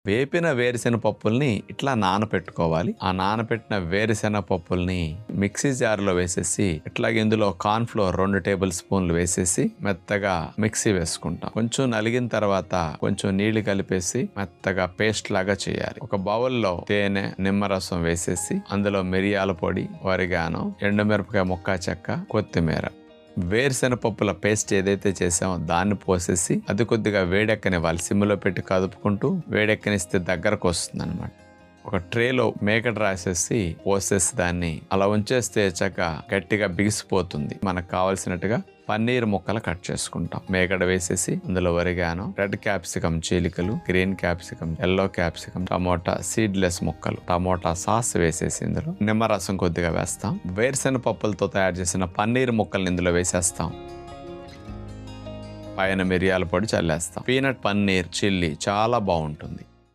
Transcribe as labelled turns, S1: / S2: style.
S1: వేపిన వేరుశెనగ పప్పుల్ని ఇట్లా నానపెట్టుకోవాలి. ఆ నానపెట్టిన వేరుశెనగ పప్పుల్ని మిక్సీ జార్లో వేసేసి ఇట్లాగే ఇందులో కార్న్ ఫ్లోర్ 2 టేబుల్ స్పూన్లు వేసేసి మెత్తగా మిక్సీ వేసుకుంటాం. కొంచెం నలిగిన తర్వాత కొంచెం నీళ్లు కలిపేసి మెత్తగా పేస్ట్ లాగా చేయాలి. ఒక బౌల్లో తేనె, నిమ్మరసం వేసేసి అందులో మిరియాల పొడి, ఒరిగానో, ఎండుమిరపకాయ ముక్క చెక్క, కొత్తిమీర, వేరుశెనగ పప్పుల పేస్ట్ ఏదైతే చేసామో దాన్ని పోసేసి అది కొద్దిగా వేడెక్కనివ్వాలి. సిమ్లో పెట్టి కదుపుకుంటూ వేడెక్కనిస్తే దగ్గరకు వస్తుంది అనమాట. ఒక ట్రేలో మేకడ రాసేసి పోసేసి దాన్ని అలా ఉంచేస్తే చక్కగా గట్టిగా బిగిసిపోతుంది. మనకు కావాల్సినట్టుగా పన్నీర్ ముక్కలు కట్ చేసుకుంటాం. మేకడ వేసేసి అందులో ఒరిగానో, రెడ్ క్యాప్సికమ్ చీలికలు, green capsicum, yellow capsicum, tomato seedless ముక్కలు, టమోటా సాస్ వేసేసి ఇందులో నిమ్మరసం కొద్దిగా వేస్తాం. వేరుశెనగ పప్పులతో తయారు చేసిన పన్నీర్ ముక్కల్ని ఇందులో వేసేస్తాం. పైన మిరియాల పొడి చల్లేస్తాం. పీనట్ పన్నీర్ చిల్లీ చాలా బాగుంటుంది.